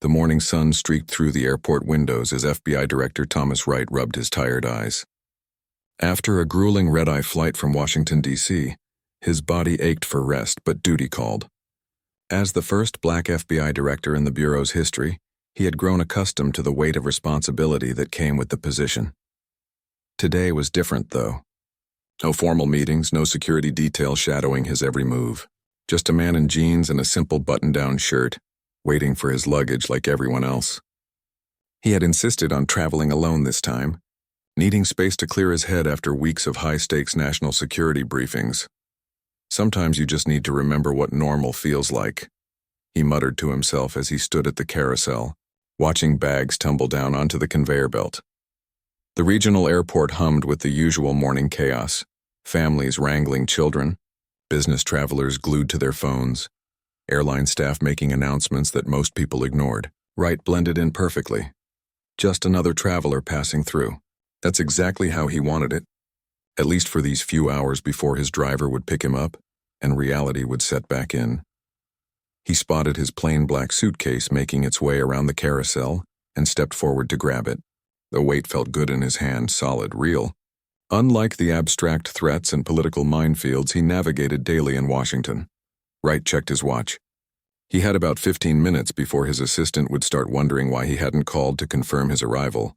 The morning sun streaked through the airport windows as FBI Director Thomas Wright rubbed his tired eyes. After a grueling red-eye flight from Washington, D.C., his body ached for rest, but duty called. As the first black FBI director in the Bureau's history, he had grown accustomed to the weight of responsibility that came with the position. Today was different, though. No formal meetings, no security detail shadowing his every move. Just a man in jeans and a simple button-down shirt, waiting for his luggage like everyone else. He had insisted on traveling alone this time, needing space to clear his head after weeks of high-stakes national security briefings. Sometimes you just need to remember what normal feels like, he muttered to himself as he stood at the carousel, watching bags tumble down onto the conveyor belt. The regional airport hummed with the usual morning chaos, families wrangling children, business travelers glued to their phones, airline staff making announcements that most people ignored. Wright blended in perfectly. Just another traveler passing through. That's exactly how he wanted it, at least for these few hours before his driver would pick him up and reality would set back in. He spotted his plain black suitcase making its way around the carousel and stepped forward to grab it. The weight felt good in his hand, solid, real. Unlike the abstract threats and political minefields he navigated daily in Washington. Wright checked his watch. He had about 15 minutes before his assistant would start wondering why he hadn't called to confirm his arrival.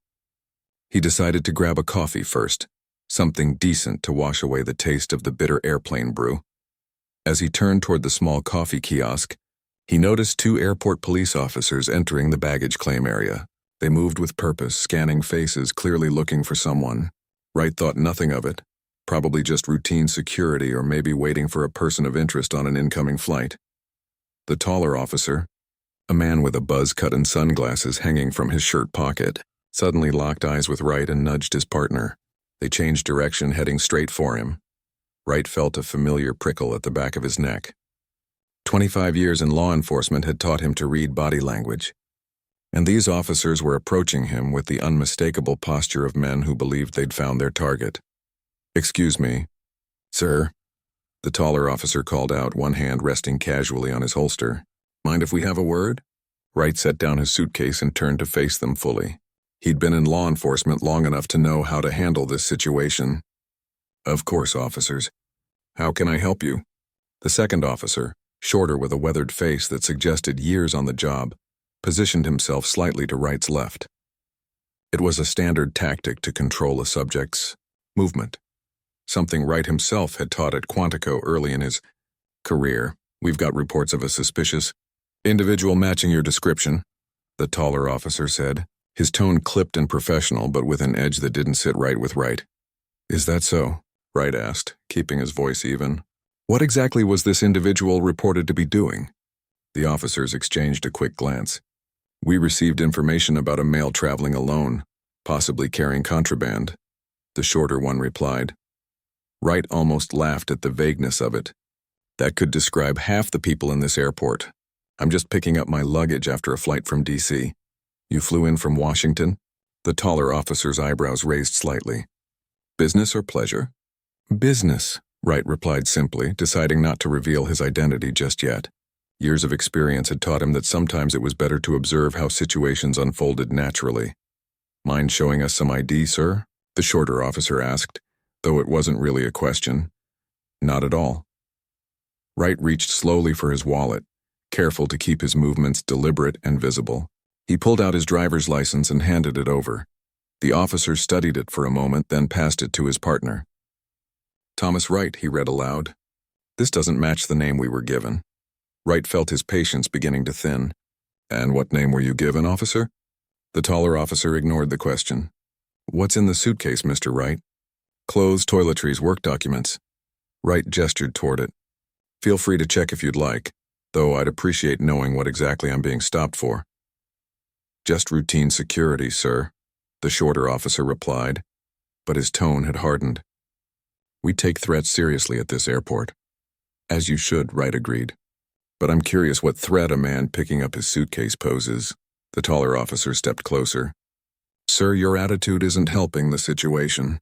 He decided to grab a coffee first, something decent to wash away the taste of the bitter airplane brew. As he turned toward the small coffee kiosk, he noticed 2 airport police officers entering the baggage claim area. They moved with purpose, scanning faces, clearly looking for someone. Wright thought nothing of it, probably just routine security or maybe waiting for a person of interest on an incoming flight. The taller officer, a man with a buzz cut and sunglasses hanging from his shirt pocket, suddenly locked eyes with Wright and nudged his partner. They changed direction, heading straight for him. Wright felt a familiar prickle at the back of his neck. 25 years in law enforcement had taught him to read body language, and these officers were approaching him with the unmistakable posture of men who believed they'd found their target. "Excuse me, sir," the taller officer called out, one hand resting casually on his holster. "Mind if we have a word?" Wright set down his suitcase and turned to face them fully. He'd been in law enforcement long enough to know how to handle this situation. "Of course, officers. How can I help you?" The second officer, shorter with a weathered face that suggested years on the job, positioned himself slightly to Wright's left. It was a standard tactic to control a subject's movement, something Wright himself had taught at Quantico early in his career. "We've got reports of a suspicious individual matching your description," the taller officer said, his tone clipped and professional but with an edge that didn't sit right with Wright. "Is that so?" Wright asked, keeping his voice even. "What exactly was this individual reported to be doing?" The officers exchanged a quick glance. "We received information about a male traveling alone, possibly carrying contraband," the shorter one replied. Wright almost laughed at the vagueness of it. "That could describe half the people in this airport. I'm just picking up my luggage after a flight from D.C. "You flew in from Washington?" The taller officer's eyebrows raised slightly. "Business or pleasure?" "Business," Wright replied simply, deciding not to reveal his identity just yet. Years of experience had taught him that sometimes it was better to observe how situations unfolded naturally. "Mind showing us some ID, sir?" the shorter officer asked, though it wasn't really a question. "Not at all." Wright reached slowly for his wallet, careful to keep his movements deliberate and visible. He pulled out his driver's license and handed it over. The officer studied it for a moment, then passed it to his partner. "Thomas Wright," he read aloud. "This doesn't match the name we were given." Wright felt his patience beginning to thin. "And what name were you given, officer?" The taller officer ignored the question. "What's in the suitcase, Mr. Wright?" "Clothes, toiletries, work documents." Wright gestured toward it. "Feel free to check if you'd like, though I'd appreciate knowing what exactly I'm being stopped for." "Just routine security, sir," the shorter officer replied, but his tone had hardened. "We take threats seriously at this airport." "As you should," Wright agreed. "But I'm curious what threat a man picking up his suitcase poses." The taller officer stepped closer. "Sir, your attitude isn't helping the situation.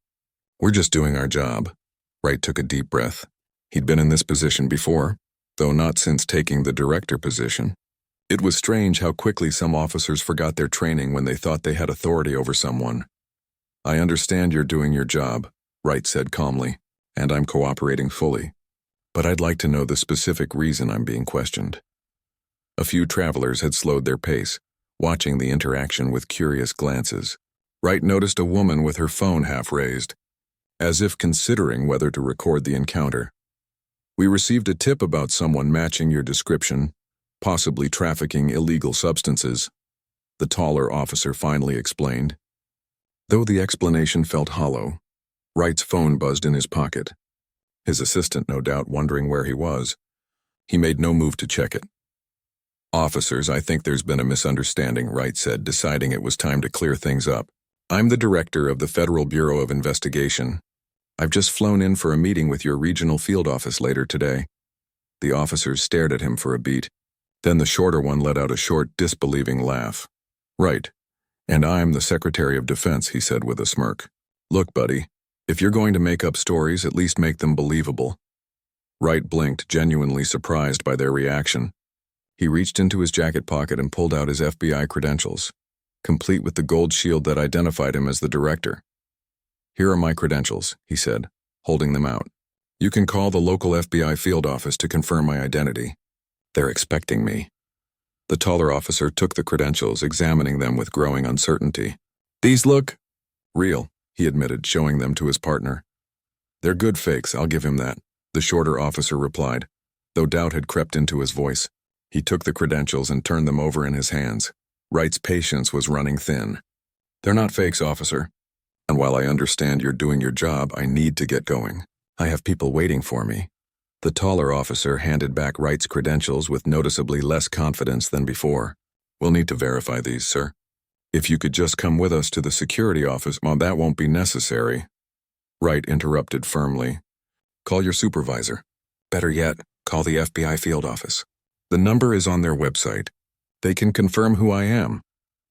We're just doing our job." Wright took a deep breath. He'd been in this position before, though not since taking the director position. It was strange how quickly some officers forgot their training when they thought they had authority over someone. "I understand you're doing your job," Wright said calmly, "and I'm cooperating fully. But I'd like to know the specific reason I'm being questioned." A few travelers had slowed their pace, watching the interaction with curious glances. Wright noticed a woman with her phone half raised, as if considering whether to record the encounter. "We received a tip about someone matching your description, possibly trafficking illegal substances," the taller officer finally explained. Though the explanation felt hollow, Wright's phone buzzed in his pocket. His assistant, no doubt, wondering where he was. He made no move to check it. "Officers, I think there's been a misunderstanding," Wright said, deciding it was time to clear things up. "I'm the director of the Federal Bureau of Investigation. I've just flown in for a meeting with your regional field office later today." The officers stared at him for a beat. Then the shorter one let out a short, disbelieving laugh. "Right. And I'm the Secretary of Defense," he said with a smirk. "Look, buddy, if you're going to make up stories, at least make them believable." Wright blinked, genuinely surprised by their reaction. He reached into his jacket pocket and pulled out his FBI credentials, complete with the gold shield that identified him as the director. "Here are my credentials," he said, holding them out. "You can call the local FBI field office to confirm my identity. They're expecting me." The taller officer took the credentials, examining them with growing uncertainty. "These look real," he admitted, showing them to his partner. "They're good fakes, I'll give him that," the shorter officer replied, though doubt had crept into his voice. He took the credentials and turned them over in his hands. Wright's patience was running thin. "They're not fakes, officer. And while I understand you're doing your job, I need to get going. I have people waiting for me." The taller officer handed back Wright's credentials with noticeably less confidence than before. "We'll need to verify these, sir. If you could just come with us to the security office." "Well, that won't be necessary," Wright interrupted firmly. "Call your supervisor. Better yet, call the FBI field office. The number is on their website. They can confirm who I am."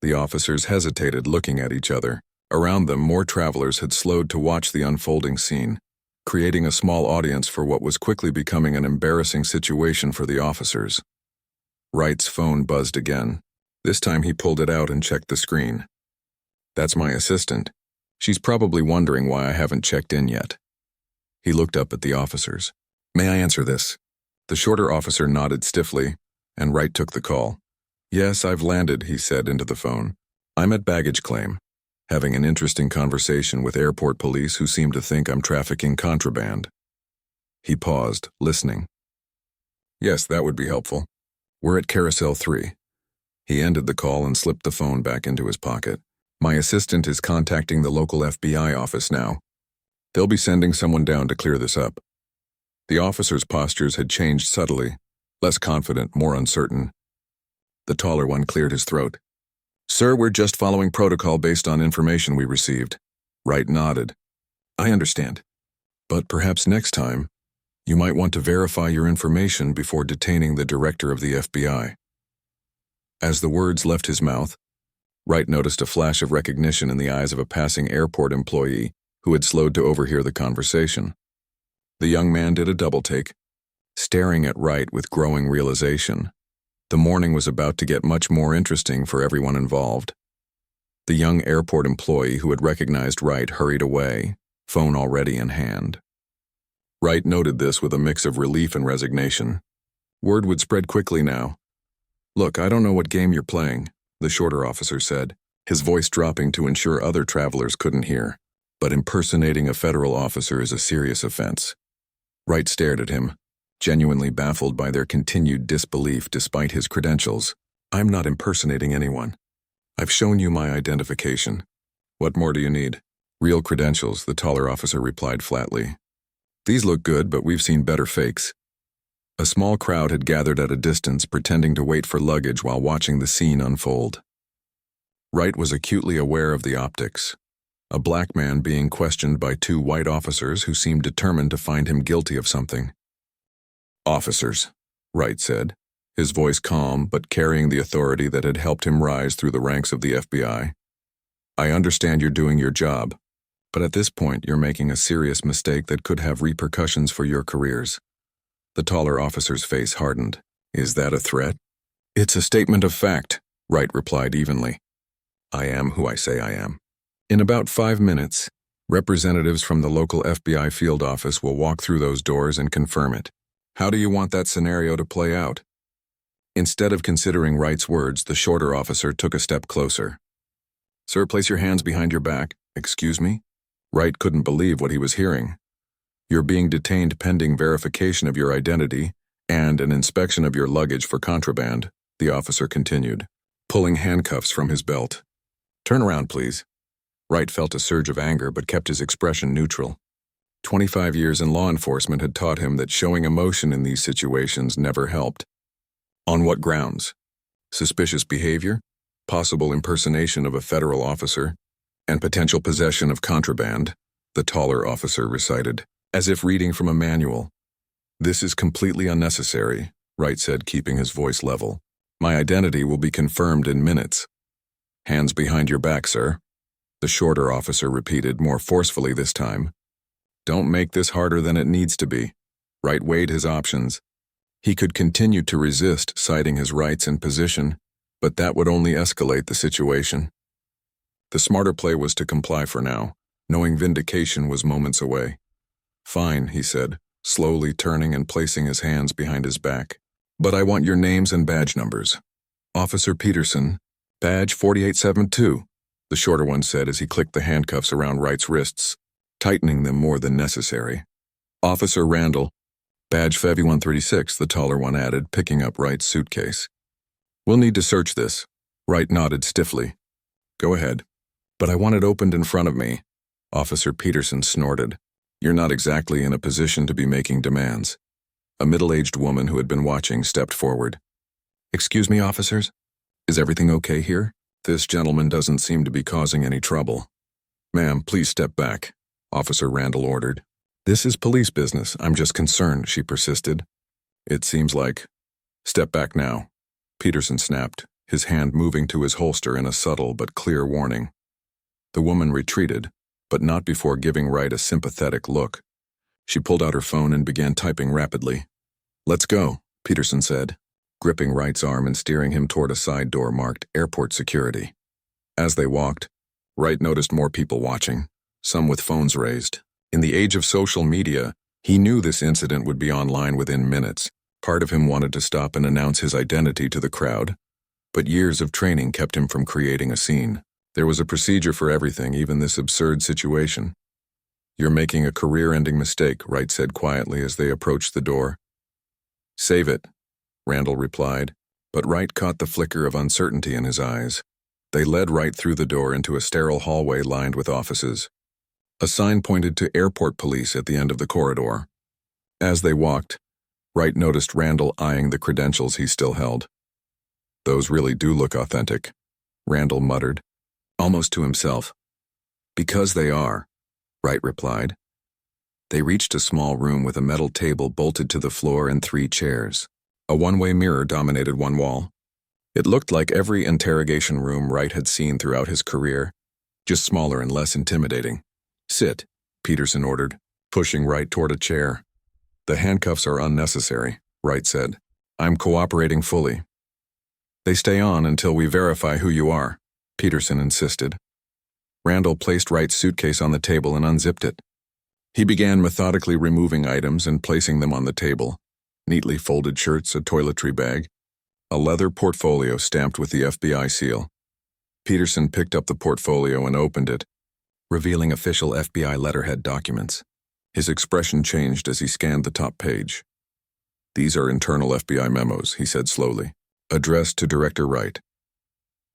The officers hesitated, looking at each other. Around them, more travelers had slowed to watch the unfolding scene, creating a small audience for what was quickly becoming an embarrassing situation for the officers. Wright's phone buzzed again. This time he pulled it out and checked the screen. "That's my assistant. She's probably wondering why I haven't checked in yet." He looked up at the officers. "May I answer this?" The shorter officer nodded stiffly, and Wright took the call. "Yes, I've landed," he said into the phone. "I'm at baggage claim, having an interesting conversation with airport police who seem to think I'm trafficking contraband." He paused, listening. "Yes, that would be helpful. We're at Carousel 3. He ended the call and slipped the phone back into his pocket. "My assistant is contacting the local FBI office now. They'll be sending someone down to clear this up." The officers' postures had changed subtly, less confident, more uncertain. The taller one cleared his throat. "Sir, we're just following protocol based on information we received." Wright nodded. "I understand. But perhaps next time, you might want to verify your information before detaining the director of the FBI." As the words left his mouth, Wright noticed a flash of recognition in the eyes of a passing airport employee who had slowed to overhear the conversation. The young man did a double-take, staring at Wright with growing realization. The morning was about to get much more interesting for everyone involved. The young airport employee who had recognized Wright hurried away, phone already in hand. Wright noted this with a mix of relief and resignation. Word would spread quickly now. "Look, I don't know what game you're playing," the shorter officer said, his voice dropping to ensure other travelers couldn't hear. "But impersonating a federal officer is a serious offense." Wright stared at him, genuinely baffled by their continued disbelief despite his credentials. "I'm not impersonating anyone. I've shown you my identification. What more do you need?" "Real credentials," the taller officer replied flatly. "These look good, but we've seen better fakes." A small crowd had gathered at a distance, pretending to wait for luggage while watching the scene unfold. Wright was acutely aware of the optics. A black man being questioned by two white officers who seemed determined to find him guilty of something. "Officers," Wright said, his voice calm but carrying the authority that had helped him rise through the ranks of the FBI. "I understand you're doing your job, but at this point you're making a serious mistake that could have repercussions for your careers." The taller officer's face hardened. "Is that a threat?" It's a statement of fact, Wright replied evenly. I am who I say I am. In about 5 minutes, representatives from the local FBI field office will walk through those doors and confirm it. How do you want that scenario to play out? Instead of considering Wright's words, the shorter officer took a step closer. Sir, place your hands behind your back. Excuse me? Wright couldn't believe what he was hearing. You're being detained pending verification of your identity and an inspection of your luggage for contraband, the officer continued, pulling handcuffs from his belt. Turn around, please. Wright felt a surge of anger but kept his expression neutral. 25 years in law enforcement had taught him that showing emotion in these situations never helped. On what grounds? Suspicious behavior, possible impersonation of a federal officer, and potential possession of contraband, the taller officer recited, as if reading from a manual. This is completely unnecessary, Wright said, keeping his voice level. My identity will be confirmed in minutes. Hands behind your back, sir, the shorter officer repeated, more forcefully this time. Don't make this harder than it needs to be. Wright weighed his options. He could continue to resist, citing his rights and position, but that would only escalate the situation. The smarter play was to comply for now, knowing vindication was moments away. Fine, he said, slowly turning and placing his hands behind his back. But I want your names and badge numbers. Officer Peterson, badge 4872, the shorter one said as he clicked the handcuffs around Wright's wrists, tightening them more than necessary. Officer Randall, badge 5136, the taller one added, picking up Wright's suitcase. We'll need to search this. Wright nodded stiffly. Go ahead. But I want it opened in front of me. Officer Peterson snorted. You're not exactly in a position to be making demands. A middle-aged woman who had been watching stepped forward. Excuse me, officers? Is everything okay here? This gentleman doesn't seem to be causing any trouble. Ma'am, please step back, Officer Randall ordered. This is police business. I'm just concerned, she persisted. It seems like... Step back now, Peterson snapped, his hand moving to his holster in a subtle but clear warning. The woman retreated, but not before giving Wright a sympathetic look. She pulled out her phone and began typing rapidly. Let's go, Peterson said, gripping Wright's arm and steering him toward a side door marked Airport Security. As they walked, Wright noticed more people watching, some with phones raised. In the age of social media, he knew this incident would be online within minutes. Part of him wanted to stop and announce his identity to the crowd, but years of training kept him from creating a scene. There was a procedure for everything, even this absurd situation. You're making a career-ending mistake, Wright said quietly as they approached the door. Save it, Randall replied, but Wright caught the flicker of uncertainty in his eyes. They led Wright through the door into a sterile hallway lined with offices. A sign pointed to airport police at the end of the corridor. As they walked, Wright noticed Randall eyeing the credentials he still held. Those really do look authentic, Randall muttered, almost to himself. Because they are, Wright replied. They reached a small room with a metal table bolted to the floor and 3 chairs. A one-way mirror dominated one wall. It looked like every interrogation room Wright had seen throughout his career, just smaller and less intimidating. Sit, Peterson ordered, pushing Wright toward a chair. The handcuffs are unnecessary, Wright said. I'm cooperating fully. They stay on until we verify who you are, Peterson insisted. Randall placed Wright's suitcase on the table and unzipped it. He began methodically removing items and placing them on the table. Neatly folded shirts, a toiletry bag, a leather portfolio stamped with the FBI seal. Peterson picked up the portfolio and opened it, revealing official FBI letterhead documents. His expression changed as he scanned the top page. These are internal FBI memos, he said slowly, addressed to Director Wright.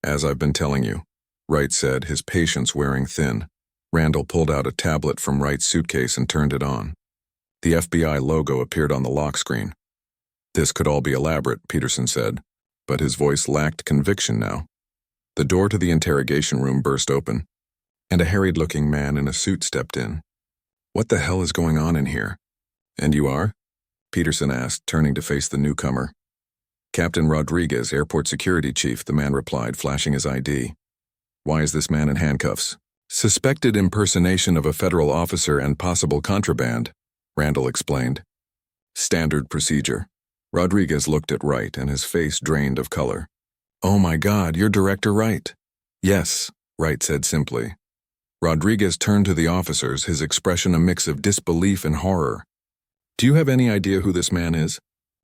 As I've been telling you, Wright said, his patience wearing thin. Randall pulled out a tablet from Wright's suitcase and turned it on. The FBI logo appeared on the lock screen. This could all be elaborate, Peterson said, but his voice lacked conviction now. The door to the interrogation room burst open, and a harried-looking man in a suit stepped in. What the hell is going on in here? And you are? Peterson asked, turning to face the newcomer. Captain Rodriguez, airport security chief, the man replied, flashing his ID. Why is this man in handcuffs? Suspected impersonation of a federal officer and possible contraband, Randall explained. Standard procedure. Rodriguez looked at Wright and his face drained of color. "Oh my God, you're Director Wright." "Yes," Wright said simply. Rodriguez turned to the officers, his expression a mix of disbelief and horror. "Do you have any idea who this man is?"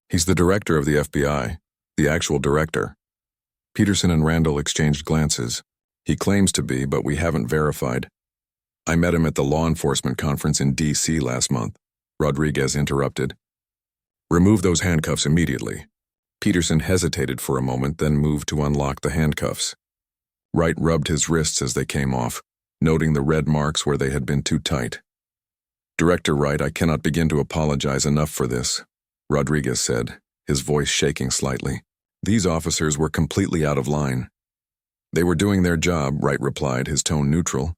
"He's the director of the FBI, the actual director." Peterson and Randall exchanged glances. "He claims to be, but we haven't verified." "I met him at the law enforcement conference in D.C. last month," Rodriguez interrupted. "Remove those handcuffs immediately." Peterson hesitated for a moment, then moved to unlock the handcuffs. Wright rubbed his wrists as they came off, noting the red marks where they had been too tight. "Director Wright, I cannot begin to apologize enough for this," Rodriguez said, his voice shaking slightly. "These officers were completely out of line." "They were doing their job," Wright replied, his tone neutral,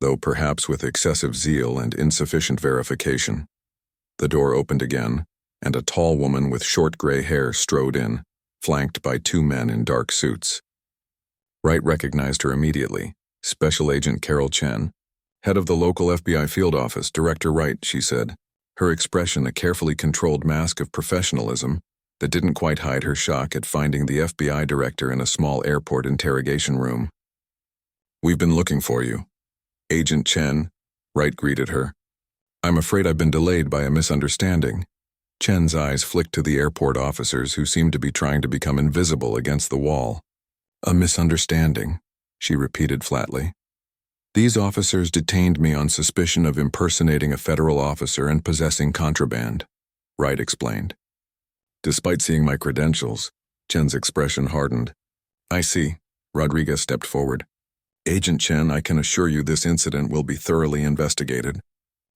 though perhaps with excessive zeal and insufficient verification. The door opened again, and a tall woman with short gray hair strode in, flanked by two men in dark suits. Wright recognized her immediately. Special Agent Carol Chen, head of the local FBI field office. "Director Wright," she said, her expression a carefully controlled mask of professionalism that didn't quite hide her shock at finding the FBI director in a small airport interrogation room. "We've been looking for you." "Agent Chen," Wright greeted her. "I'm afraid I've been delayed by a misunderstanding." Chen's eyes flicked to the airport officers who seemed to be trying to become invisible against the wall. "A misunderstanding," she repeated flatly. "These officers detained me on suspicion of impersonating a federal officer and possessing contraband," Wright explained. "Despite seeing my credentials," Chen's expression hardened. "I see." Rodriguez stepped forward. "Agent Chen, I can assure you this incident will be thoroughly investigated.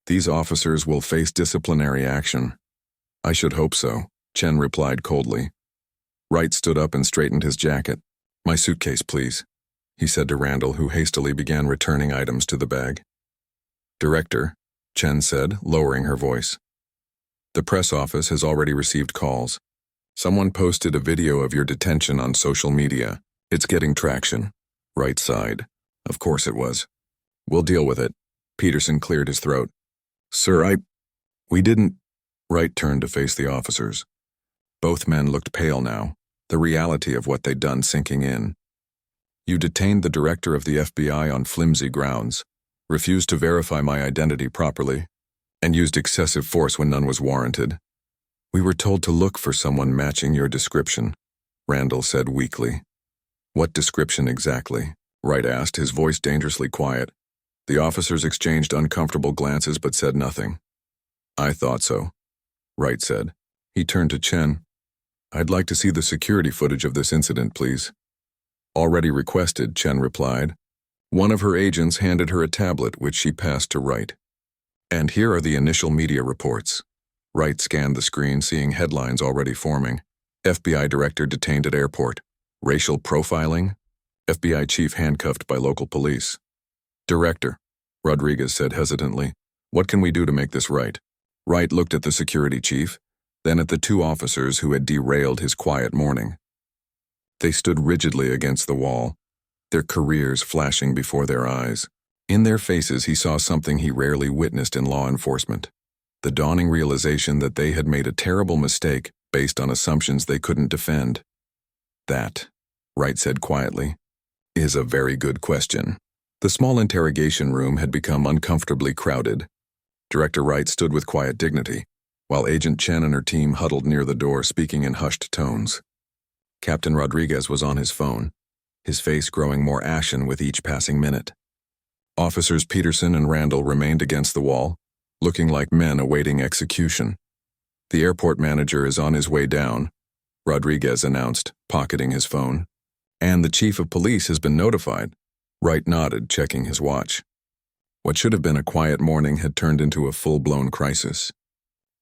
These officers will face disciplinary action." "I should hope so," Chen replied coldly. Wright stood up and straightened his jacket. "My suitcase, please," he said to Randall, who hastily began returning items to the bag. "Director," Chen said, lowering her voice. "The press office has already received calls. Someone posted a video of your detention on social media. It's getting traction." Wright sighed. "Of course it was. We'll deal with it." Peterson cleared his throat. "Sir, we didn't." Wright turned to face the officers. Both men looked pale now, the reality of what they'd done sinking in. "You detained the director of the FBI on flimsy grounds, refused to verify my identity properly, and used excessive force when none was warranted. We were told to look for someone matching your description," Randall said weakly. "What description exactly?" Wright asked, his voice dangerously quiet. The officers exchanged uncomfortable glances but said nothing. "I thought so," Wright said. He turned to Chen. "I'd like to see the security footage of this incident, please." "Already requested," Chen replied. One of her agents handed her a tablet, which she passed to Wright. "And here are the initial media reports." Wright scanned the screen, seeing headlines already forming. "FBI director detained at airport. Racial profiling. FBI chief handcuffed by local police." "Director," Rodriguez said hesitantly, "what can we do to make this right?" Wright looked at the security chief, then at the two officers who had derailed his quiet morning. They stood rigidly against the wall, their careers flashing before their eyes. In their faces he saw something he rarely witnessed in law enforcement, the dawning realization that they had made a terrible mistake based on assumptions they couldn't defend. "That," Wright said quietly, "is a very good question." The small interrogation room had become uncomfortably crowded. Director Wright stood with quiet dignity, while Agent Chen and her team huddled near the door, speaking in hushed tones. Captain Rodriguez was on his phone, his face growing more ashen with each passing minute. Officers Peterson and Randall remained against the wall, looking like men awaiting execution. "The airport manager is on his way down," Rodriguez announced, pocketing his phone. "And the chief of police has been notified." Wright nodded, checking his watch. What should have been a quiet morning had turned into a full-blown crisis.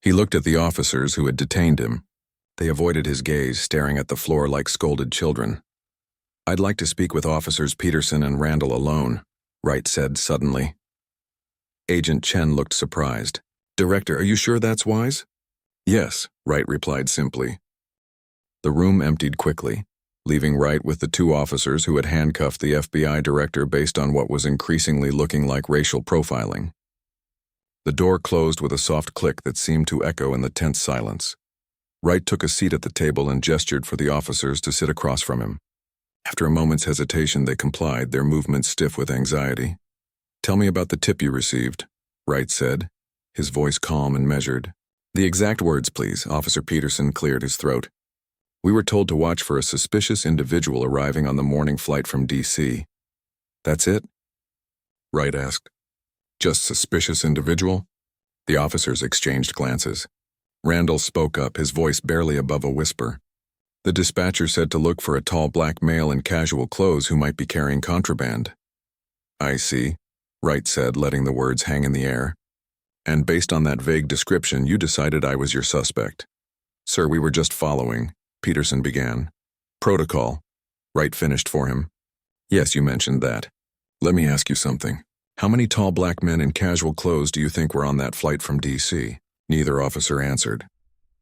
He looked at the officers who had detained him. They avoided his gaze, staring at the floor like scolded children. "I'd like to speak with Officers Peterson and Randall alone," Wright said suddenly. Agent Chen looked surprised. "Director, are you sure that's wise?" "Yes," Wright replied simply. The room emptied quickly, leaving Wright with the two officers who had handcuffed the FBI director based on what was increasingly looking like racial profiling. The door closed with a soft click that seemed to echo in the tense silence. Wright took a seat at the table and gestured for the officers to sit across from him. After a moment's hesitation, they complied, their movements stiff with anxiety. "Tell me about the tip you received," Wright said, his voice calm and measured. "The exact words, please." Officer Peterson cleared his throat. "We were told to watch for a suspicious individual arriving on the morning flight from D.C. "That's it?" Wright asked. "Just suspicious individual?" The officers exchanged glances. Randall spoke up, his voice barely above a whisper. "The dispatcher said to look for a tall black male in casual clothes who might be carrying contraband." "I see," Wright said, letting the words hang in the air. "And based on that vague description, you decided I was your suspect." "Sir, we were just following," Peterson began. "Protocol," Wright finished for him. "Yes, you mentioned that. Let me ask you something. How many tall black men in casual clothes do you think were on that flight from D.C.? Neither officer answered.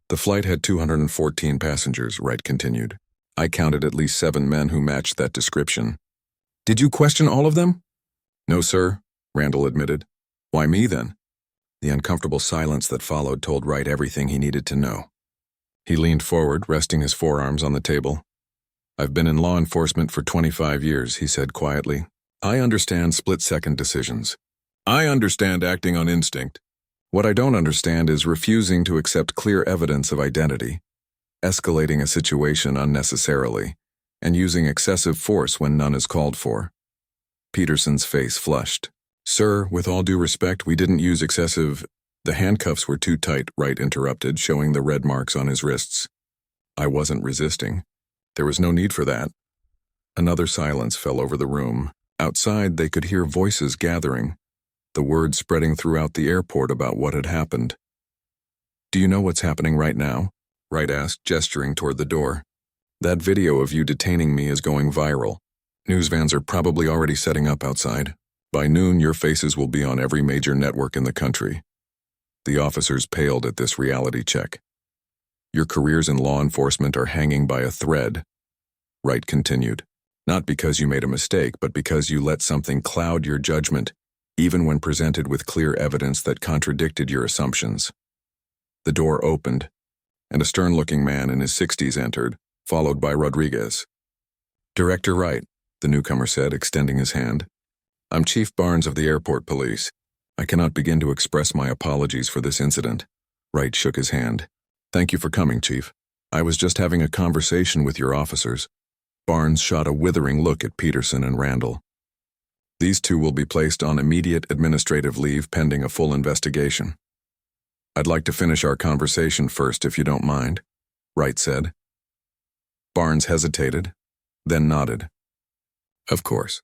"The flight had 214 passengers," Wright continued. "I counted at least 7 men who matched that description." "Did you question all of them?" "No, sir," Randall admitted. "Why me, then?" The uncomfortable silence that followed told Wright everything he needed to know. He leaned forward, resting his forearms on the table. "I've been in law enforcement for 25 years, he said quietly. "I understand split-second decisions. I understand acting on instinct. What I don't understand is refusing to accept clear evidence of identity, escalating a situation unnecessarily, and using excessive force when none is called for." Peterson's face flushed. "Sir, with all due respect, we didn't use excessive—" "The handcuffs were too tight," Wright interrupted, showing the red marks on his wrists. "I wasn't resisting. There was no need for that." Another silence fell over the room. Outside, they could hear voices gathering, the word spreading throughout the airport about what had happened. "Do you know what's happening right now?" Wright asked, gesturing toward the door. "That video of you detaining me is going viral. News vans are probably already setting up outside. By noon, your faces will be on every major network in the country." The officers paled at this reality check. "Your careers in law enforcement are hanging by a thread," Wright continued. "Not because you made a mistake, but because you let something cloud your judgment, even when presented with clear evidence that contradicted your assumptions." The door opened, and a stern-looking man in his 60s entered, followed by Rodriguez. "Director Wright," the newcomer said, extending his hand. "I'm Chief Barnes of the Airport Police. I cannot begin to express my apologies for this incident." Wright shook his hand. "Thank you for coming, Chief. I was just having a conversation with your officers." Barnes shot a withering look at Peterson and Randall. "These two will be placed on immediate administrative leave pending a full investigation." "I'd like to finish our conversation first, if you don't mind," Wright said. Barnes hesitated, then nodded. "Of course.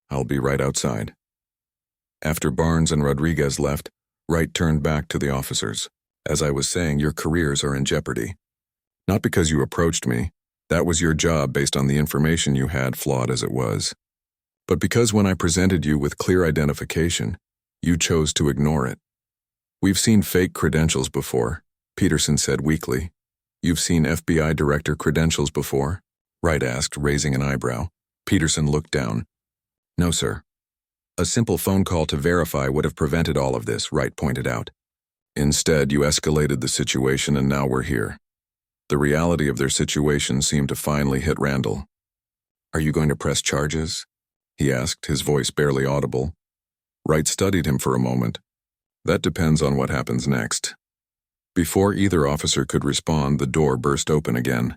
I'll be right outside." After Barnes and Rodriguez left, Wright turned back to the officers. "As I was saying, your careers are in jeopardy. Not because you approached me. That was your job based on the information you had, flawed as it was. But because when I presented you with clear identification, you chose to ignore it. We've seen fake credentials before," Peterson said weakly. "You've seen FBI director credentials before?" Wright asked, raising an eyebrow. Peterson looked down. "No, sir." "A simple phone call to verify would have prevented all of this," Wright pointed out. "Instead, you escalated the situation and now we're here." The reality of their situation seemed to finally hit Randall. "Are you going to press charges?" he asked, his voice barely audible. Wright studied him for a moment. "That depends on what happens next." Before either officer could respond, the door burst open again.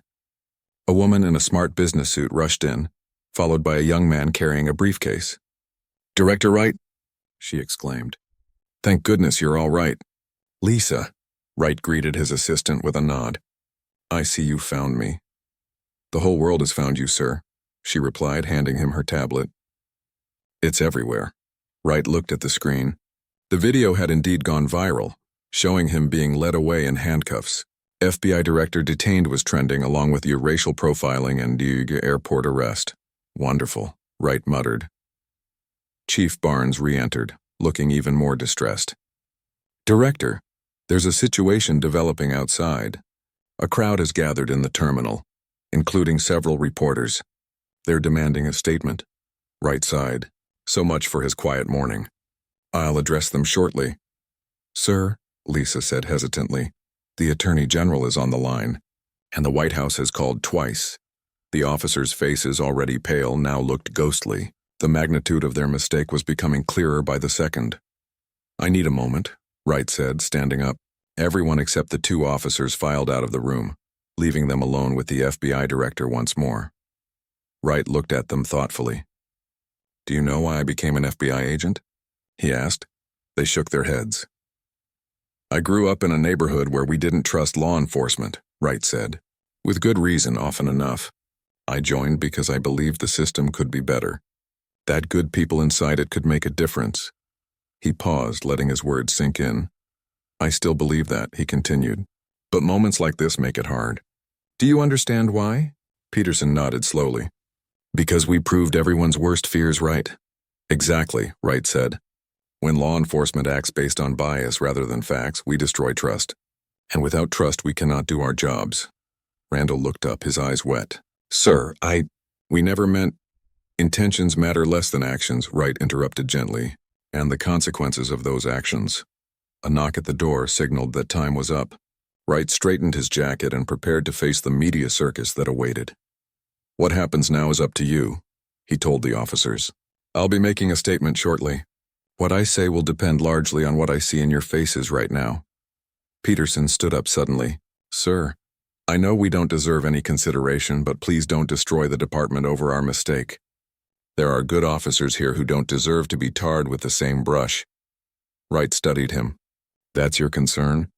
A woman in a smart business suit rushed in, followed by a young man carrying a briefcase. "Director Wright?" she exclaimed. "Thank goodness you're all right." "Lisa," Wright greeted his assistant with a nod. "I see you found me." "The whole world has found you, sir," she replied, handing him her tablet. "It's everywhere." Wright looked at the screen. The video had indeed gone viral, showing him being led away in handcuffs. FBI director detained was trending along with your racial profiling and your airport arrest. "Wonderful," Wright muttered. Chief Barnes re-entered, looking even more distressed. "Director, there's a situation developing outside. A crowd has gathered in the terminal, including several reporters. They're demanding a statement." Wright sighed. So much for his quiet morning. "I'll address them shortly." "Sir," Lisa said hesitantly, "the Attorney General is on the line." And the White House has called twice. The officers' faces, already pale, now looked ghostly. The magnitude of their mistake was becoming clearer by the second. "I need a moment," Wright said, standing up. Everyone except the two officers filed out of the room, leaving them alone with the FBI director once more. Wright looked at them thoughtfully. "Do you know why I became an FBI agent?" he asked. They shook their heads. "I grew up in a neighborhood where we didn't trust law enforcement," Wright said. "With good reason, often enough. I joined because I believed the system could be better. That good people inside it could make a difference." He paused, letting his words sink in. "I still believe that," he continued. "But moments like this make it hard." "Do you understand why?" Peterson nodded slowly. "Because we proved everyone's worst fears right." "Exactly," Wright said. "When law enforcement acts based on bias rather than facts, we destroy trust. And without trust, we cannot do our jobs." Randall looked up, his eyes wet. "Sir, we never meant—" "Intentions matter less than actions," Wright interrupted gently, "and the consequences of those actions." A knock at the door signaled that time was up. Wright straightened his jacket and prepared to face the media circus that awaited. "What happens now is up to you," he told the officers. "I'll be making a statement shortly. What I say will depend largely on what I see in your faces right now." Peterson stood up suddenly. "Sir, I know we don't deserve any consideration, but please don't destroy the department over our mistake. There are good officers here who don't deserve to be tarred with the same brush." Wright studied him. "That's your concern?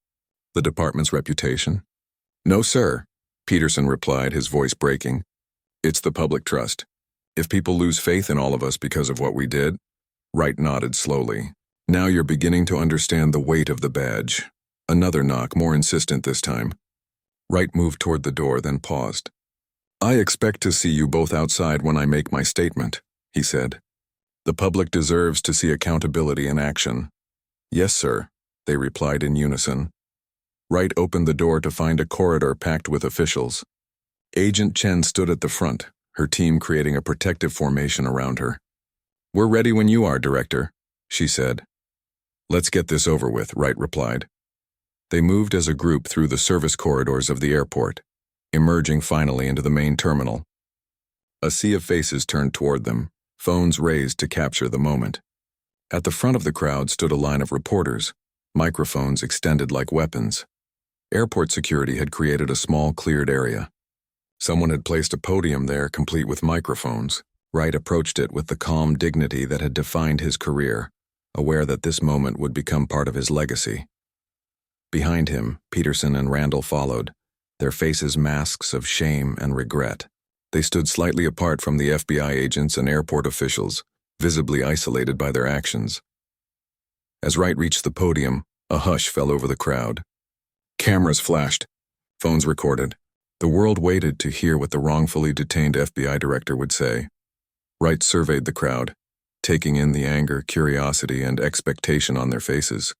The department's reputation?" "No, sir," Peterson replied, his voice breaking. "It's the public trust. If people lose faith in all of us because of what we did—" Wright nodded slowly. "Now you're beginning to understand the weight of the badge." Another knock, more insistent this time. Wright moved toward the door, then paused. "I expect to see you both outside when I make my statement," he said. "The public deserves to see accountability in action." "Yes, sir," they replied in unison. Wright opened the door to find a corridor packed with officials. Agent Chen stood at the front, her team creating a protective formation around her. "We're ready when you are, Director," she said. "Let's get this over with," Wright replied. They moved as a group through the service corridors of the airport, emerging finally into the main terminal. A sea of faces turned toward them, phones raised to capture the moment. At the front of the crowd stood a line of reporters, microphones extended like weapons. Airport security had created a small cleared area. Someone had placed a podium there complete with microphones. Wright approached it with the calm dignity that had defined his career, aware that this moment would become part of his legacy. Behind him, Peterson and Randall followed, their faces masks of shame and regret. They stood slightly apart from the FBI agents and airport officials, visibly isolated by their actions. As Wright reached the podium, a hush fell over the crowd. Cameras flashed, phones recorded. The world waited to hear what the wrongfully detained FBI director would say. Wright surveyed the crowd, taking in the anger, curiosity, and expectation on their faces.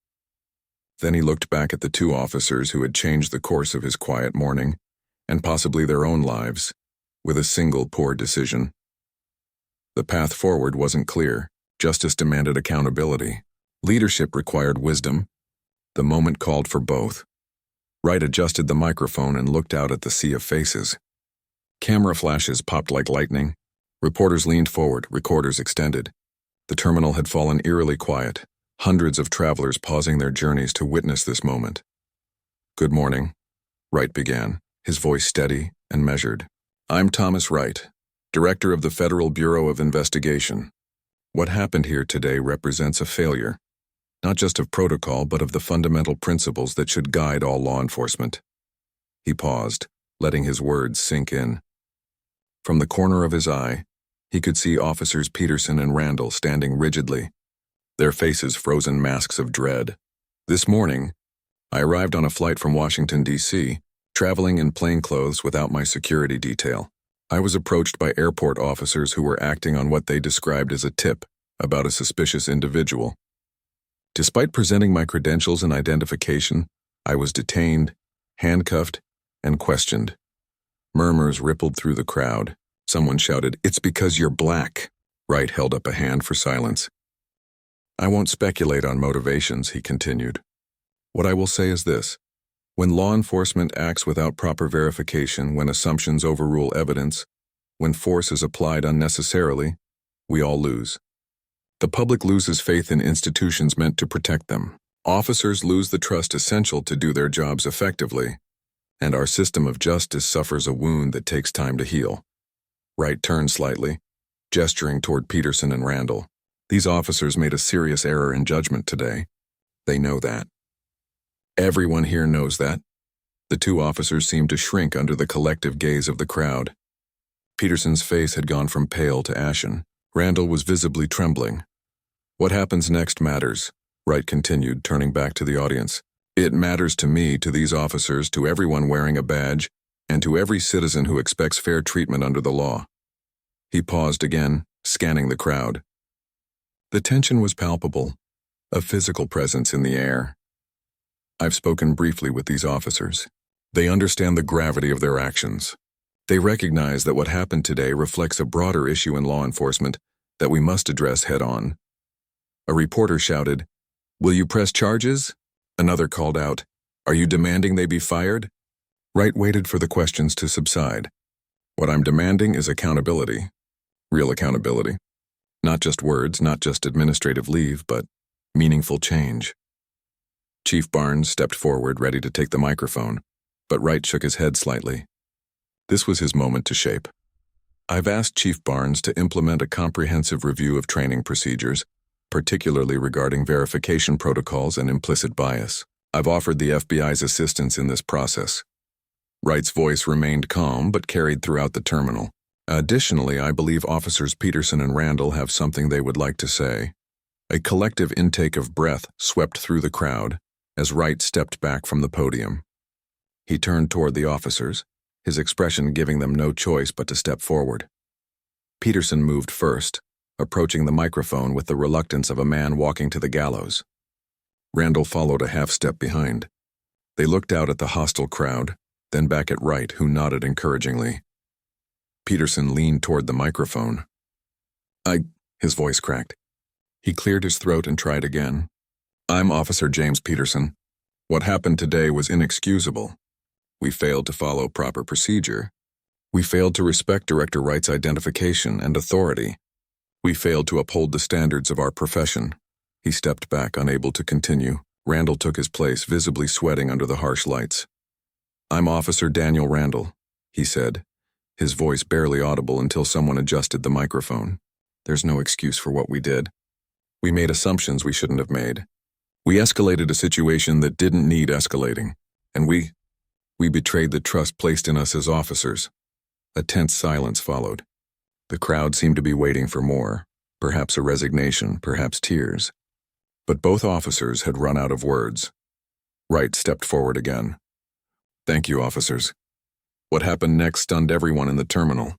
Then he looked back at the two officers who had changed the course of his quiet morning, and possibly their own lives, with a single poor decision. The path forward wasn't clear. Justice demanded accountability. Leadership required wisdom. The moment called for both. Wright adjusted the microphone and looked out at the sea of faces. Camera flashes popped like lightning. Reporters leaned forward, recorders extended. The terminal had fallen eerily quiet, hundreds of travelers pausing their journeys to witness this moment. "Good morning," Wright began, his voice steady and measured. "I'm Thomas Wright, Director of the Federal Bureau of Investigation. What happened here today represents a failure, not just of protocol, but of the fundamental principles that should guide all law enforcement." He paused, letting his words sink in. From the corner of his eye, he could see Officers Peterson and Randall standing rigidly, their faces frozen masks of dread. "This morning, I arrived on a flight from Washington, D.C., traveling in plain clothes without my security detail. I was approached by airport officers who were acting on what they described as a tip about a suspicious individual. Despite presenting my credentials and identification, I was detained, handcuffed, and questioned. Murmurs rippled through the crowd. Someone shouted, "It's because you're black." Wright held up a hand for silence. "I won't speculate on motivations," he continued. "What I will say is this. When law enforcement acts without proper verification, when assumptions overrule evidence, when force is applied unnecessarily, we all lose. The public loses faith in institutions meant to protect them. Officers lose the trust essential to do their jobs effectively, and our system of justice suffers a wound that takes time to heal. Wright turned slightly, gesturing toward Peterson and Randall. These officers made a serious error in judgment today. They know that. Everyone here knows that. The two officers seemed to shrink under the collective gaze of the crowd. Peterson's face had gone from pale to ashen. Randall was visibly trembling. What happens next matters, Wright continued, turning back to the audience. It matters to me, to these officers, to everyone wearing a badge, and to every citizen who expects fair treatment under the law. He paused again, scanning the crowd. The tension was palpable, a physical presence in the air. I've spoken briefly with these officers. They understand the gravity of their actions. They recognize that what happened today reflects a broader issue in law enforcement that we must address head-on. A reporter shouted, "Will you press charges?" Another called out, "Are you demanding they be fired?" Wright waited for the questions to subside. What I'm demanding is accountability. Real accountability. Not just words, not just administrative leave, but meaningful change. Chief Barnes stepped forward, ready to take the microphone, but Wright shook his head slightly. This was his moment to shape. I've asked Chief Barnes to implement a comprehensive review of training procedures, particularly regarding verification protocols and implicit bias. I've offered the FBI's assistance in this process. Wright's voice remained calm but carried throughout the terminal. Additionally, I believe Officers Peterson and Randall have something they would like to say. A collective intake of breath swept through the crowd as Wright stepped back from the podium. He turned toward the officers, his expression giving them no choice but to step forward. Peterson moved first, approaching the microphone with the reluctance of a man walking to the gallows. Randall followed a half-step behind. They looked out at the hostile crowd, then back at Wright, who nodded encouragingly. Peterson leaned toward the microphone. His voice cracked. He cleared his throat and tried again. I'm Officer James Peterson. What happened today was inexcusable. We failed to follow proper procedure. We failed to respect Director Wright's identification and authority. We failed to uphold the standards of our profession. He stepped back, unable to continue. Randall took his place, visibly sweating under the harsh lights. I'm Officer Daniel Randall, he said, his voice barely audible until someone adjusted the microphone. There's no excuse for what we did. We made assumptions we shouldn't have made. We escalated a situation that didn't need escalating, and we betrayed the trust placed in us as officers. A tense silence followed. The crowd seemed to be waiting for more, perhaps a resignation, perhaps tears. But both officers had run out of words. Wright stepped forward again. Thank you, officers. What happened next stunned everyone in the terminal.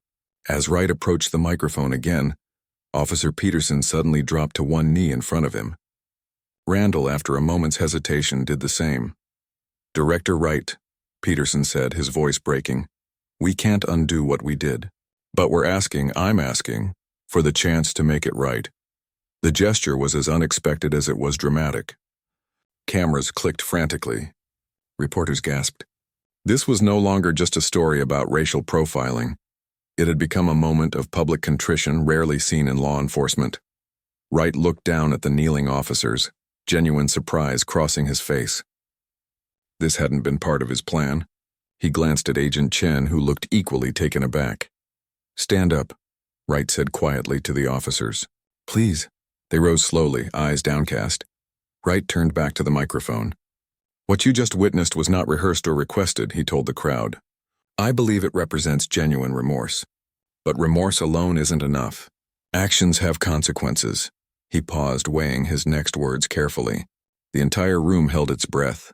As Wright approached the microphone again, Officer Peterson suddenly dropped to one knee in front of him. Randall, after a moment's hesitation, did the same. Director Wright, Peterson said, his voice breaking, we can't undo what we did. But I'm asking, for the chance to make it right. The gesture was as unexpected as it was dramatic. Cameras clicked frantically. Reporters gasped. This was no longer just a story about racial profiling. It had become a moment of public contrition rarely seen in law enforcement. Wright looked down at the kneeling officers, genuine surprise crossing his face. This hadn't been part of his plan. He glanced at Agent Chen, who looked equally taken aback. Stand up, Wright said quietly to the officers. Please. They rose slowly, eyes downcast. Wright turned back to the microphone. What you just witnessed was not rehearsed or requested, he told the crowd. I believe it represents genuine remorse. But remorse alone isn't enough. Actions have consequences. He paused, weighing his next words carefully. The entire room held its breath.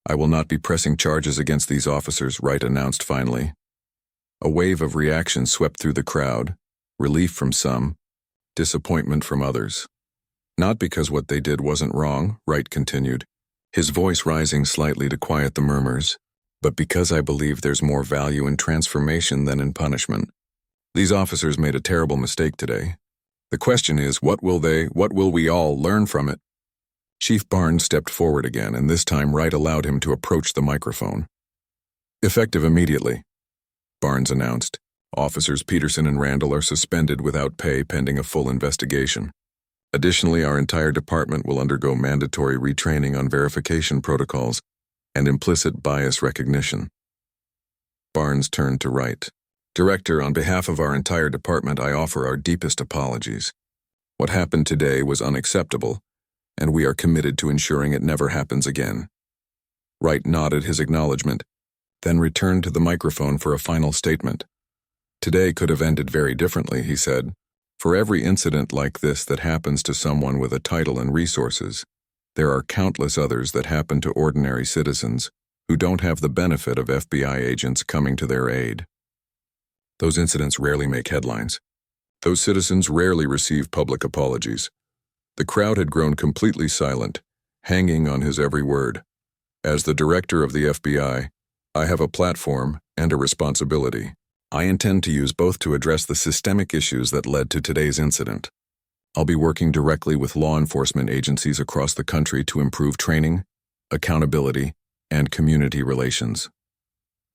I will not be pressing charges against these officers, Wright announced finally. A wave of reaction swept through the crowd, relief from some, disappointment from others. Not because what they did wasn't wrong, Wright continued, his voice rising slightly to quiet the murmurs, but because I believe there's more value in transformation than in punishment. These officers made a terrible mistake today. The question is, what will we all learn from it? Chief Barnes stepped forward again, and this time Wright allowed him to approach the microphone. "Effective immediately," Barnes announced. "Officers Peterson and Randall are suspended without pay pending a full investigation. Additionally, our entire department will undergo mandatory retraining on verification protocols and implicit bias recognition." Barnes turned to Wright. "Director, on behalf of our entire department, I offer our deepest apologies. What happened today was unacceptable, and we are committed to ensuring it never happens again." Wright nodded his acknowledgement, then returned to the microphone for a final statement. "Today could have ended very differently," he said. "For every incident like this that happens to someone with a title and resources, there are countless others that happen to ordinary citizens who don't have the benefit of FBI agents coming to their aid. Those incidents rarely make headlines. Those citizens rarely receive public apologies." The crowd had grown completely silent, hanging on his every word. "As the director of the FBI, I have a platform and a responsibility. I intend to use both to address the systemic issues that led to today's incident. I'll be working directly with law enforcement agencies across the country to improve training, accountability, and community relations."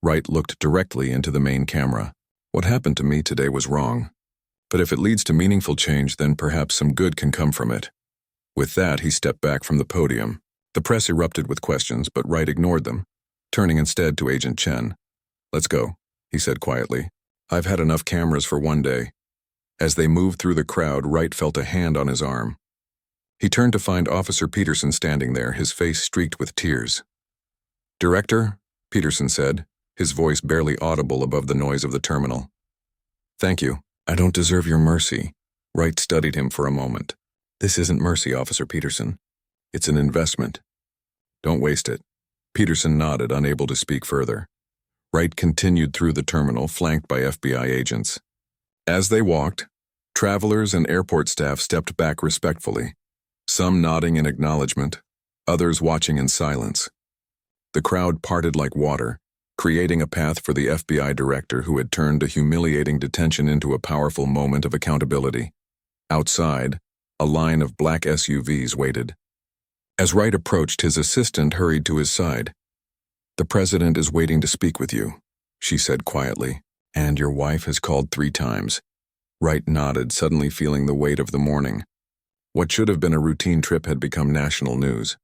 Wright looked directly into the main camera. "What happened to me today was wrong. But if it leads to meaningful change, then perhaps some good can come from it." With that, he stepped back from the podium. The press erupted with questions, but Wright ignored them, turning instead to Agent Chen. "Let's go," he said quietly. "I've had enough cameras for one day." As they moved through the crowd, Wright felt a hand on his arm. He turned to find Officer Peterson standing there, his face streaked with tears. "Director," Peterson said, his voice barely audible above the noise of the terminal. "Thank you. I don't deserve your mercy." Wright studied him for a moment. "This isn't mercy, Officer Peterson. It's an investment. Don't waste it." Peterson nodded, unable to speak further. Wright continued through the terminal, flanked by FBI agents. As they walked, travelers and airport staff stepped back respectfully, some nodding in acknowledgement, others watching in silence. The crowd parted like water, creating a path for the FBI director who had turned a humiliating detention into a powerful moment of accountability. Outside, a line of black SUVs waited. As Wright approached, his assistant hurried to his side. "The president is waiting to speak with you," she said quietly. "And your wife has called 3 times. Wright nodded, suddenly feeling the weight of the morning. What should have been a routine trip had become national news.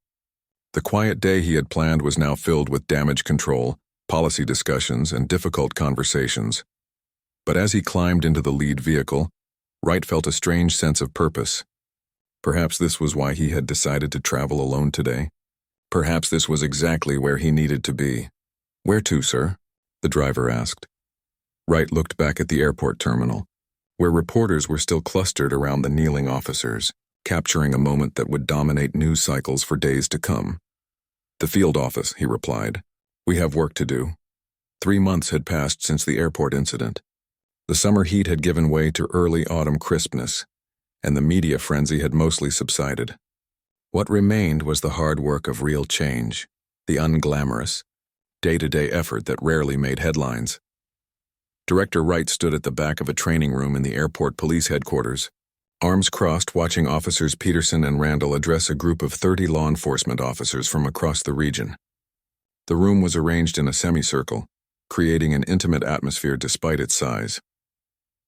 The quiet day he had planned was now filled with damage control, policy discussions, and difficult conversations. But as he climbed into the lead vehicle, Wright felt a strange sense of purpose. Perhaps this was why he had decided to travel alone today. Perhaps this was exactly where he needed to be. "Where to, sir?" the driver asked. Wright looked back at the airport terminal, where reporters were still clustered around the kneeling officers, capturing a moment that would dominate news cycles for days to come. "The field office," he replied. "We have work to do." 3 months had passed since the airport incident. The summer heat had given way to early autumn crispness, and the media frenzy had mostly subsided. What remained was the hard work of real change, the unglamorous, day-to-day effort that rarely made headlines. Director Wright stood at the back of a training room in the airport police headquarters, arms crossed, watching Officers Peterson and Randall address a group of 30 law enforcement officers from across the region. The room was arranged in a semicircle, creating an intimate atmosphere despite its size.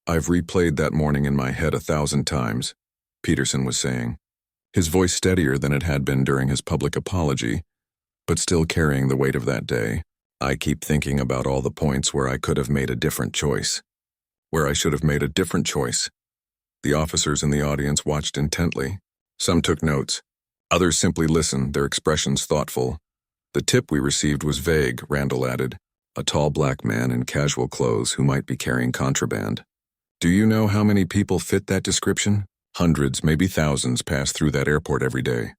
"I've replayed that morning in my head 1,000 times, Peterson was saying, his voice steadier than it had been during his public apology, but still carrying the weight of that day. "I keep thinking about all the points where I could have made a different choice. Where I should have made a different choice." The officers in the audience watched intently. Some took notes. Others simply listened, their expressions thoughtful. "The tip we received was vague," Randall added. "A tall black man in casual clothes who might be carrying contraband. Do you know how many people fit that description? Hundreds, maybe thousands, pass through that airport every day."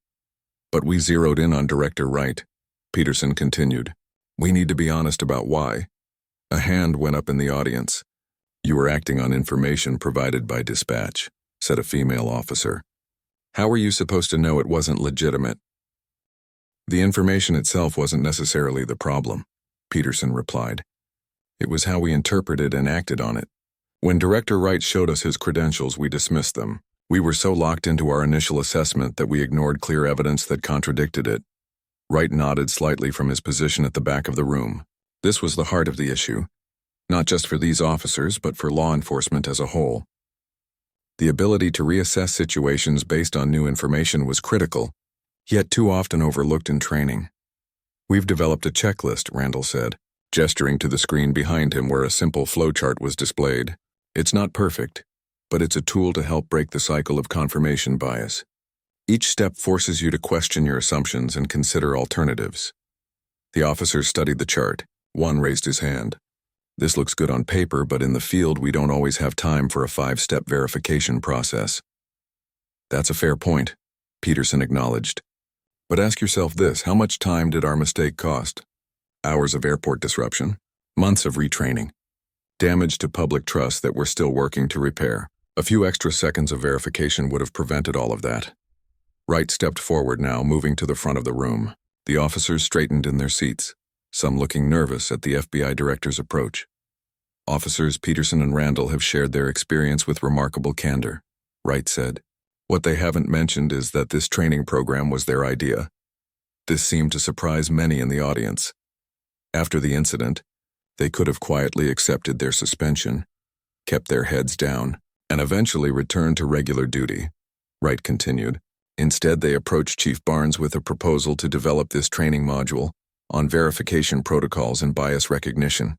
"But we zeroed in on Director Wright," Peterson continued. "We need to be honest about why." A hand went up in the audience. "You were acting on information provided by dispatch," said a female officer. "How were you supposed to know it wasn't legitimate?" "The information itself wasn't necessarily the problem," Peterson replied. "It was how we interpreted and acted on it. When Director Wright showed us his credentials, we dismissed them. We were so locked into our initial assessment that we ignored clear evidence that contradicted it. Wright nodded slightly from his position at the back of the room. This was the heart of the issue, not just for these officers, but for law enforcement as a whole. The ability to reassess situations based on new information was critical, yet too often overlooked in training. We've developed a checklist, Randall said, gesturing to the screen behind him where a simple flowchart was displayed. It's not perfect, but it's a tool to help break the cycle of confirmation bias. Each step forces you to question your assumptions and consider alternatives. The officers studied the chart. One raised his hand. This looks good on paper, but in the field we don't always have time for a 5-step verification process. That's a fair point, Peterson acknowledged. But ask yourself this, how much time did our mistake cost? Hours of airport disruption, months of retraining, damage to public trust that we're still working to repair. A few extra seconds of verification would have prevented all of that. Wright stepped forward now, moving to the front of the room. The officers straightened in their seats, some looking nervous at the FBI director's approach. Officers Peterson and Randall have shared their experience with remarkable candor, Wright said. What they haven't mentioned is that this training program was their idea. This seemed to surprise many in the audience. After the incident, they could have quietly accepted their suspension, kept their heads down, and eventually returned to regular duty, Wright continued. Instead, they approached Chief Barnes with a proposal to develop this training module on verification protocols and bias recognition.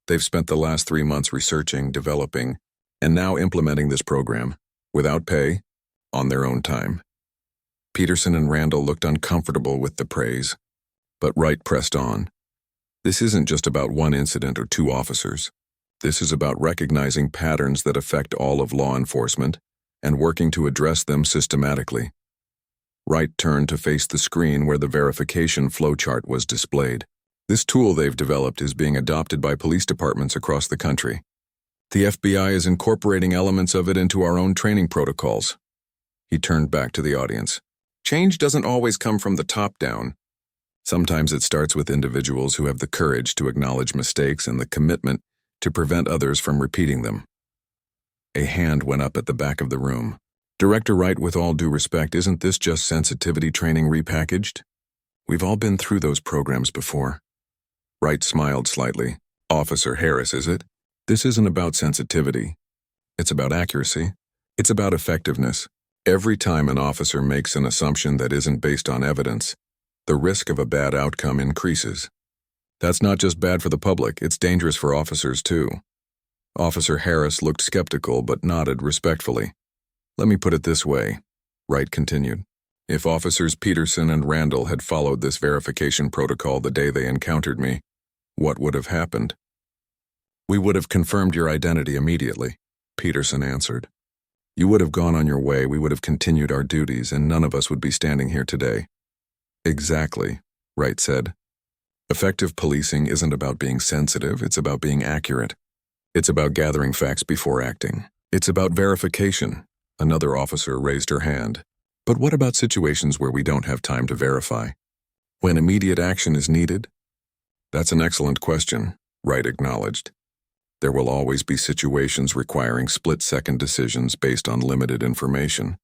They've spent the last 3 months researching, developing, and now implementing this program, without pay, on their own time. Peterson and Randall looked uncomfortable with the praise, but Wright pressed on. This isn't just about one incident or 2 officers. This is about recognizing patterns that affect all of law enforcement and working to address them systematically. Wright turned to face the screen where the verification flowchart was displayed. This tool they've developed is being adopted by police departments across the country. The FBI is incorporating elements of it into our own training protocols. He turned back to the audience. Change doesn't always come from the top down. Sometimes it starts with individuals who have the courage to acknowledge mistakes and the commitment to prevent others from repeating them. A hand went up at the back of the room. Director Wright, with all due respect, isn't this just sensitivity training repackaged? We've all been through those programs before. Wright smiled slightly. Officer Harris, is it? This isn't about sensitivity. It's about accuracy. It's about effectiveness. Every time an officer makes an assumption that isn't based on evidence, the risk of a bad outcome increases. That's not just bad for the public, it's dangerous for officers too. Officer Harris looked skeptical but nodded respectfully. Let me put it this way, Wright continued. If Officers Peterson and Randall had followed this verification protocol the day they encountered me, what would have happened? We would have confirmed your identity immediately, Peterson answered. You would have gone on your way, we would have continued our duties, and none of us would be standing here today. Exactly, Wright said. Effective policing isn't about being sensitive, it's about being accurate. It's about gathering facts before acting. It's about verification. Another officer raised her hand. But what about situations where we don't have time to verify? When immediate action is needed? That's an excellent question, Wright acknowledged. There will always be situations requiring split-second decisions based on limited information.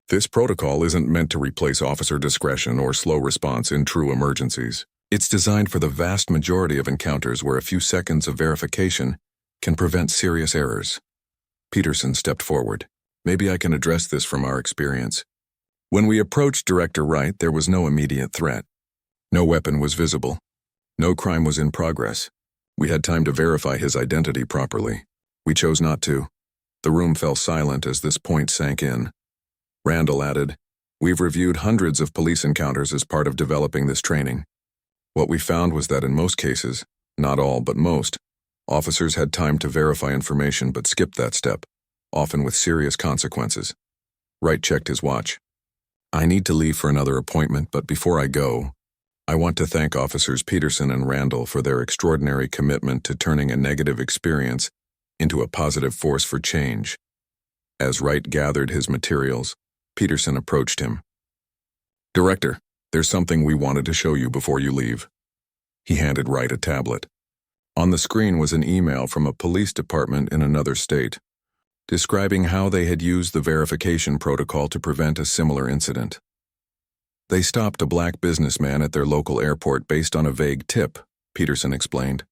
This protocol isn't meant to replace officer discretion or slow response in true emergencies. It's designed for the vast majority of encounters where a few seconds of verification can prevent serious errors. Peterson stepped forward. Maybe I can address this from our experience. When we approached Director Wright, there was no immediate threat. No weapon was visible. No crime was in progress. We had time to verify his identity properly. We chose not to. The room fell silent as this point sank in. Randall added, We've reviewed hundreds of police encounters as part of developing this training. What we found was that in most cases, not all but most, officers had time to verify information but skipped that step, often with serious consequences. Wright checked his watch. I need to leave for another appointment, but before I go, I want to thank Officers Peterson and Randall for their extraordinary commitment to turning a negative experience into a positive force for change. As Wright gathered his materials, Peterson approached him. Director, there's something we wanted to show you before you leave. He handed Wright a tablet. On the screen was an email from a police department in another state. describing how they had used the verification protocol to prevent a similar incident. They stopped a black businessman at their local airport based on a vague tip, Peterson explained.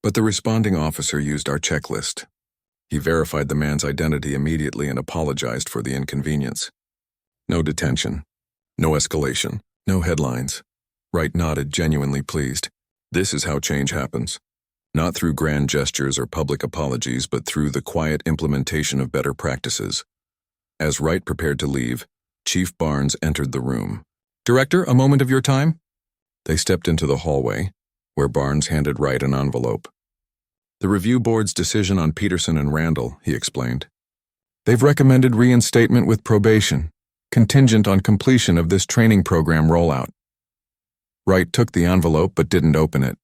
But the responding officer used our checklist. He verified the man's identity immediately and apologized for the inconvenience. No detention. No escalation. No headlines. Wright nodded, genuinely pleased. This is how change happens. Not through grand gestures or public apologies, but through the quiet implementation of better practices. As Wright prepared to leave, Chief Barnes entered the room. "Director, a moment of your time?" They stepped into the hallway, where Barnes handed Wright an envelope. "The review board's decision on Peterson and Randall," he explained. "They've recommended reinstatement with probation, contingent on completion of this training program rollout." Wright took the envelope but didn't open it.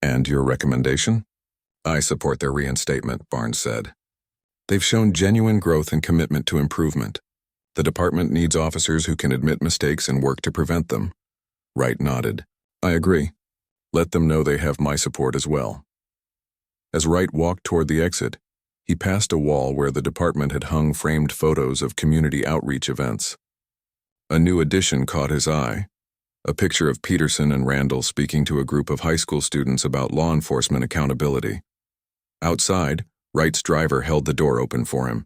"And your recommendation?" "I support their reinstatement," Barnes said. "They've shown genuine growth and commitment to improvement. The department needs officers who can admit mistakes and work to prevent them." Wright nodded. "I agree. Let them know they have my support as well." As Wright walked toward the exit, he passed a wall where the department had hung framed photos of community outreach events. A new addition caught his eye. A picture of Peterson and Randall speaking to a group of high school students about law enforcement accountability. Outside, Wright's driver held the door open for him.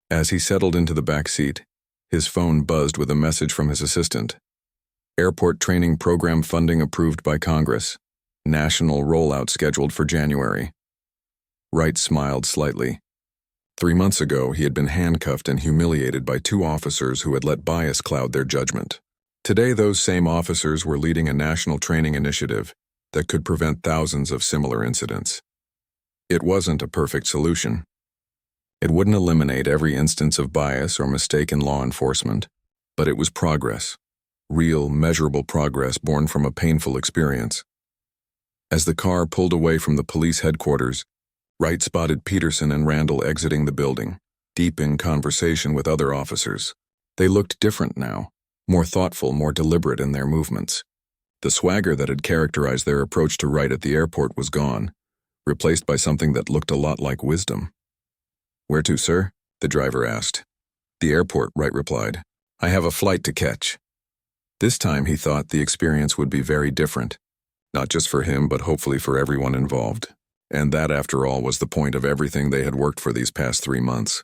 As he settled into the back seat, his phone buzzed with a message from his assistant. "Airport training program funding approved by Congress. National rollout scheduled for January." Wright smiled slightly. 3 months ago, he had been handcuffed and humiliated by 2 officers who had let bias cloud their judgment. Today, those same officers were leading a national training initiative that could prevent thousands of similar incidents. It wasn't a perfect solution. It wouldn't eliminate every instance of bias or mistake in law enforcement, but it was progress. Real, measurable progress born from a painful experience. As the car pulled away from the police headquarters, Wright spotted Peterson and Randall exiting the building, deep in conversation with other officers. They looked different now, more thoughtful, more deliberate in their movements. The swagger that had characterized their approach to Wright at the airport was gone, replaced by something that looked a lot like wisdom. "Where to, sir?" the driver asked. "The airport," Wright replied. "I have a flight to catch." This time he thought the experience would be very different, not just for him but hopefully for everyone involved. And that, after all, was the point of everything they had worked for these past 3 months.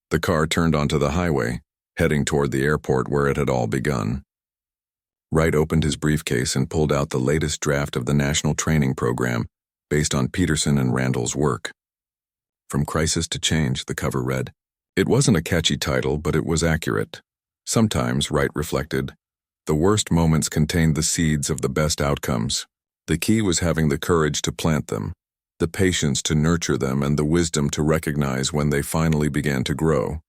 The car turned onto the highway, heading toward the airport where it had all begun. Wright opened his briefcase and pulled out the latest draft of the National Training Program based on Peterson and Randall's work. "From Crisis to Change," the cover read. It wasn't a catchy title, but it was accurate. Sometimes, Wright reflected, the worst moments contained the seeds of the best outcomes. The key was having the courage to plant them, the patience to nurture them, and the wisdom to recognize when they finally began to grow.